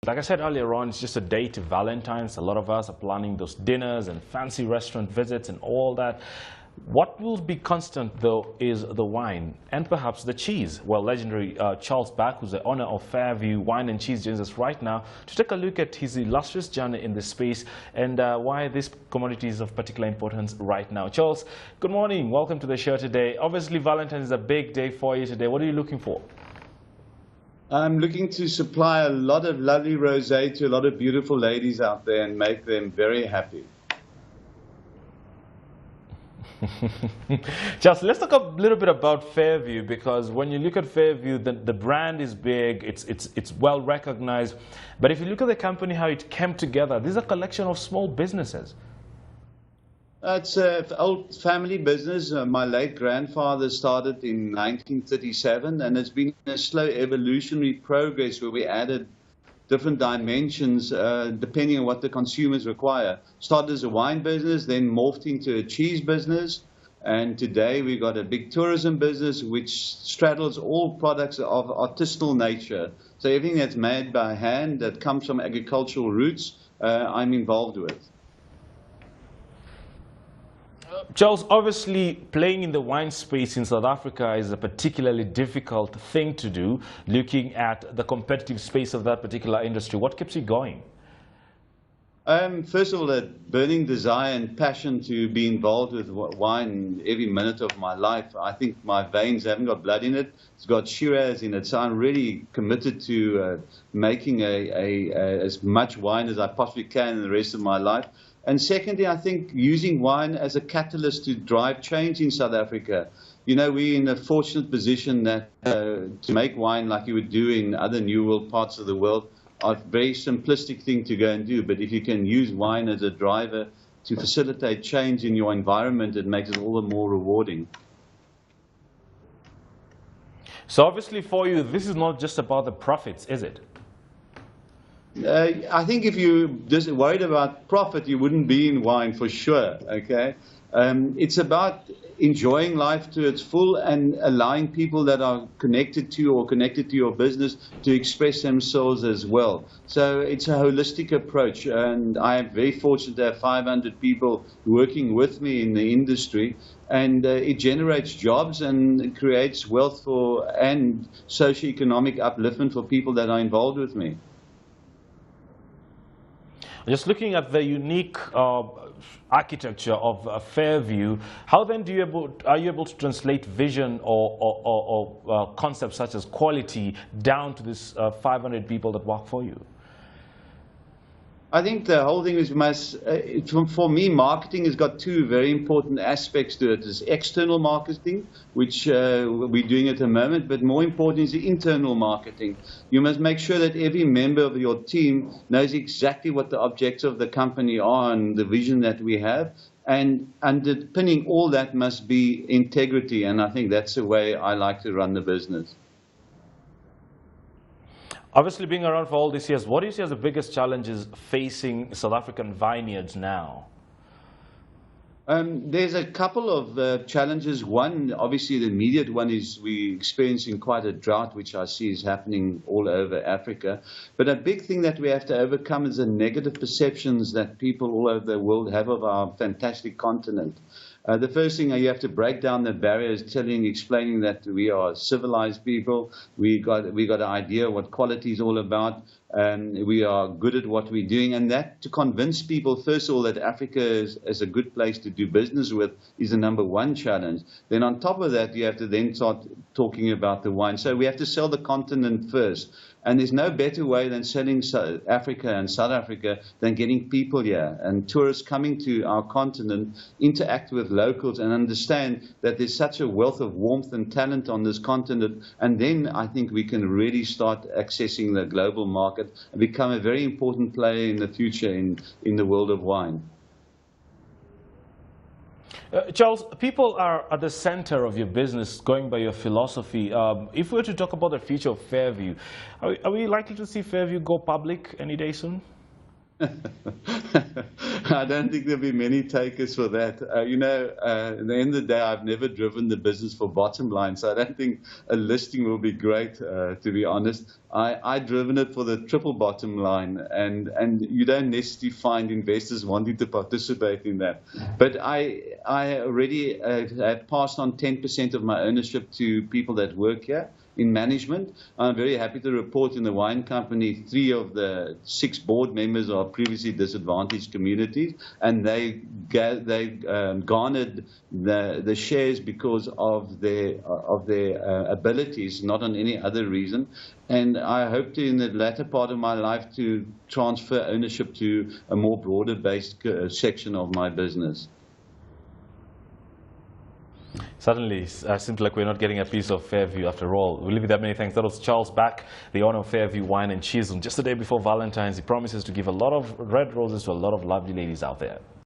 Like I said earlier on, it's just a day to Valentine's. A lot of us are planning those dinners and fancy restaurant visits and all that. What will be constant, though, is the wine and perhaps the cheese. Well, legendary Charles Back, who's the owner of Fairview Wine and Cheese, joins us right now to take a look at his illustrious journey in this space and why this commodity is of particular importance right now. Charles, good morning. Welcome to the show today. Obviously, Valentine is a big day for you today. What are you looking for? I'm looking to supply a lot of lovely rosé to a lot of beautiful ladies out there and make them very happy. Just let's talk a little bit about Fairview, because when you look at Fairview, the brand is big, it's well recognized. But if you look at the company, how it came together, this is a collection of small businesses. It's an old family business. My late grandfather started in 1937, and it's been a slow evolutionary progress where we added different dimensions depending on what the consumers require. Started as a wine business, then morphed into a cheese business, and today we've got a big tourism business which straddles all products of artisanal nature. So everything that's made by hand, that comes from agricultural roots, I'm involved with. Charles, obviously playing in the wine space in South Africa is a particularly difficult thing to do, looking at the competitive space of that particular industry. What keeps you going? First of all, a burning desire and passion to be involved with wine every minute of my life. I think my veins haven't got blood in it. It's got Shiraz in it. So I'm really committed to making as much wine as I possibly can in the rest of my life. And secondly, I think using wine as a catalyst to drive change in South Africa. You know, we're in a fortunate position that to make wine like you would do in other New World parts of the world are a very simplistic thing to go and do. But if you can use wine as a driver to facilitate change in your environment, it makes it all the more rewarding. So obviously for you, this is not just about the profits, is it? I think if you're just worried about profit, you wouldn't be in wine for sure, okay? It's about enjoying life to its full and allowing people that are connected to you or connected to your business to express themselves as well. So it's a holistic approach, and I am very fortunate to have 500 people working with me in the industry, and it generates jobs and it creates wealth for and socioeconomic upliftment for people that are involved with me. Just looking at the unique architecture of Fairview, how then are you able to translate vision or concepts such as quality down to this 500 people that work for you? I think the whole thing is for me, marketing has got two very important aspects to it. There's external marketing, which we're doing at the moment, but more important is the internal marketing. You must make sure that every member of your team knows exactly what the objectives of the company are and the vision that we have. And underpinning all that must be integrity, and I think that's the way I like to run the business. Obviously, being around for all these years, what do you see as the biggest challenges facing South African vineyards now? There's a couple of challenges. One, obviously the immediate one is we're experiencing quite a drought, which I see is happening all over Africa. But a big thing that we have to overcome is the negative perceptions that people all over the world have of our fantastic continent. The first thing, you have to break down the barriers, explaining that we are civilized people. We got an idea what quality is all about. We are good at what we're doing, and that to convince people, first of all, that Africa is a good place to do business with is the #1 challenge. Then on top of that, you have to then start talking about the wine. So we have to sell the continent first. And there's no better way than selling South Africa and South Africa than getting people here and tourists coming to our continent, interact with locals and understand that there's such a wealth of warmth and talent on this continent. And then I think we can really start accessing the global market and become a very important player in the future in the world of wine. Charles, people are at the center of your business, going by your philosophy. If we were to talk about the future of Fairview, are we likely to see Fairview go public any day soon? I don't think there'll be many takers for that. At the end of the day, I've never driven the business for bottom line, so I don't think a listing will be great, to be honest. I've driven it for the triple bottom line, and you don't necessarily find investors wanting to participate in that. But I already have passed on 10% of my ownership to people that work here in management. I'm very happy to report in the wine company, 3 of the 6 board members are previously disadvantaged communities, and they garnered the shares because of their abilities, not on any other reason. And I hope to, in the latter part of my life, to transfer ownership to a more broader-based section of my business. Certainly, it seems like we're not getting a piece of Fairview after all. We'll leave it there. Many thanks. That was Charles Back, the owner of Fairview Wine and Cheese. Just the day before Valentine's, he promises to give a lot of red roses to a lot of lovely ladies out there.